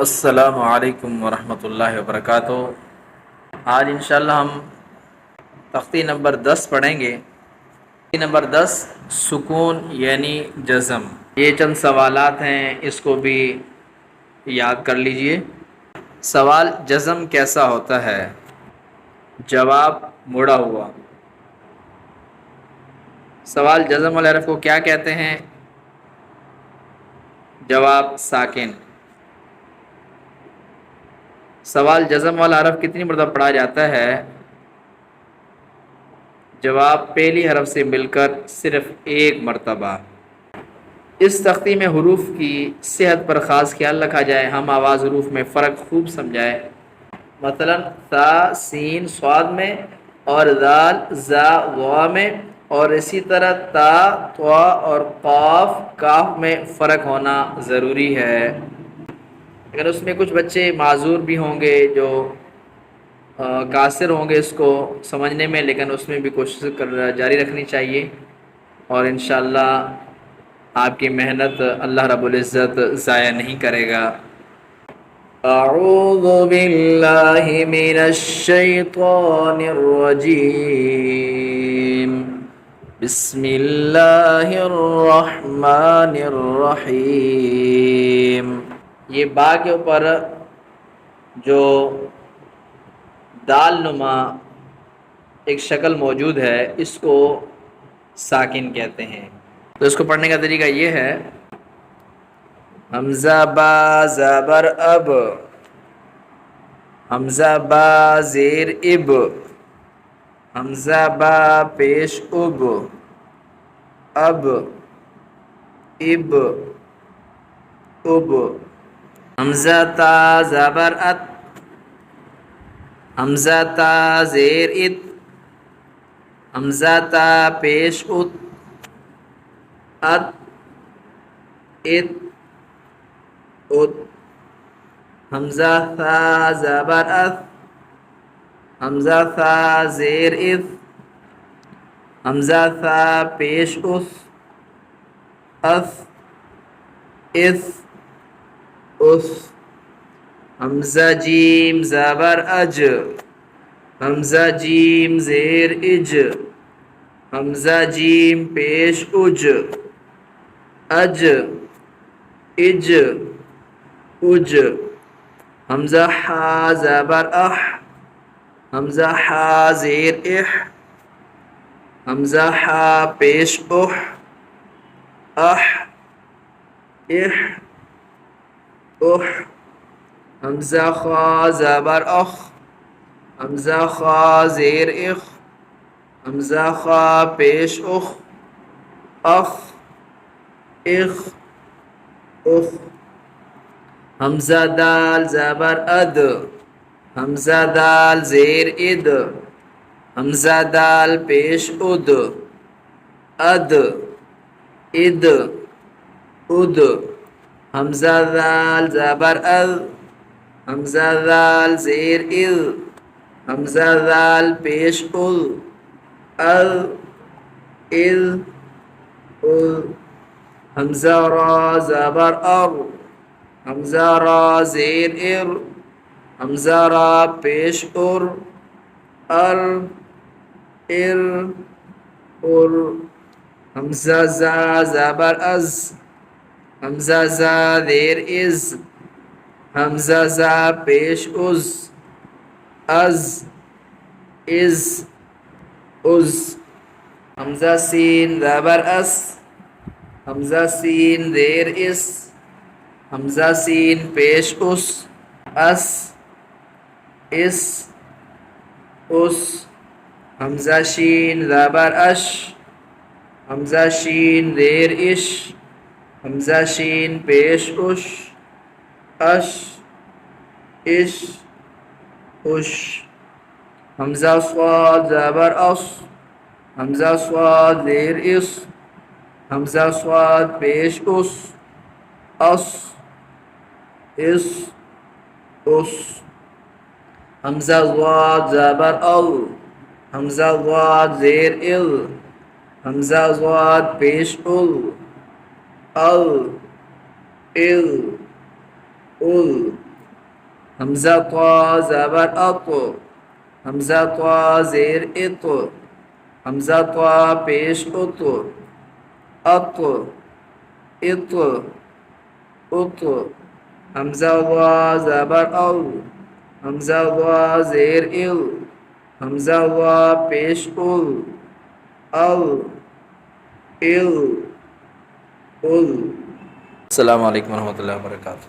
अस्सलामु अलैकुम वरहमतुल्लाहि वबरकातुहू। आज इंशाअल्लाह हम तख्ती नंबर 10 पढ़ेंगे। तख्ती नंबर 10 सुकून यानी जज़म। ये चंद सवालात हैं, इसको भी याद कर लीजिए। सवाल, जज़म कैसा होता है? जवाब, मुड़ा हुआ। सवाल, जज़म वाले हरफ को क्या कहते हैं? जवाब, साकिन। सवाल, जज़म वाला हरफ कितनी मरतबा पढ़ा जाता है? जवाब, पहली हरफ से मिलकर सिर्फ एक मरतबा। इस तख्ती में हरूफ की सेहत पर ख़ास ख्याल रखा जाए। हम आवाज़ हरूफ में फ़र्क खूब समझाए। मसलन सा सीन स्वाद में और दाल जा वा में, और इसी तरह ता त्वा और काफ काफ में फ़र्क होना ज़रूरी है। अगर उसमें कुछ बच्चे माजूर भी होंगे जो कासिर होंगे इसको समझने में, लेकिन उसमें भी कोशिश कर जारी रखनी चाहिए और इंशाअल्लाह आपकी मेहनत अल्लाह रब्बुल इज़्ज़त ज़ाया नहीं करेगा। अऊज़ु बिल्लाहि मिनश शैतानिर रजीम। बिस्मिल्लाहिर रहमानिर रहीम। ये बा के ऊपर जो दाल नुमा एक शक्ल मौजूद है, इसको साकिन कहते हैं। तो इसको पढ़ने का तरीका ये है। हमज़ा बा ज़बर अब, हमज़ा बा ज़ेर इब, हमज़ा बा पेश उब, अब इब उब। हमज़ा ता ज़बर अत, हमज़ा ता ज़ेर इत, हमज़ा ता पेश उत, अत इत उत। हमज़ा था ज़बर अथ, हमज़ा था ज़ेर इस, हमज़ा था पेश उस, अस इस उस। हमज़ा जीम ज़बर अज, हमज़ा जीम ज़ेर इज, हमज़ा जीम पेश उज, अज इज उज। हमज़ा हा ज़बर अह, हमज़ा हा ज़ेर इह, हमज़ा हा पेश उह, अह इह उह। हमज़ा खा ज़बर अख, हमज़ा खा ज़ेर इख, हमज़ा खा पेश उख, अख इख उख। हमज़ा दाल ज़बर अद, हमज़ा दाल ज़ेर इद, हमज़ा दाल पेश उद, अद इद उद। हमज़ा दाल ज़बर अल, हमज़ा दाल ज़ेर इल, हमज़ा दाल पेश उल, अल इल उल। हमज़ा रा ज़बर अर, हमज़ा रा ज़ेर इर, हमज़ा रा पेश उर, अर इर उर। हमज़ा ज़ा ज़बर अज़, हमज़ा ज़ा ज़ेर इज़, हमज़ा ज़ा पेश उज़, अज़ इज़ उज़। हमज़ा सीन ज़बर अस, हमज़ा सीन ज़ेर इस, हमज़ा सीन पेश उस, अस इस उस। हमज़ा शीन ज़बर अश, हमज़ा शीन ज़ेर इश, हमज़ा शीन पेश उश, अश इश उश। हमज़ा स्वाद ज़बर अस, हमज़ा स्वाद ज़ेर इस, हमज़ा स्वाद पेश उस, अस इस उस। हमज़ा ज़ाद ज़बर अल, हमज़ा ज़ाद ज़ेर इल, हमज़ा ज़ाद पेश उल, अल इल उल। हमजा त्वा ज़बर अत, हमजा त्वा ज़ेर इत, हमजा त्वा पेश उत, अत इत उत, हमजा वा ज़बर अल, हमजा वा ज़ेर इल, हमजा वा पेश उल, अल इल उल। अस्सलामु अलैकुम वरहमतुल्लाहि वबरकातुहू।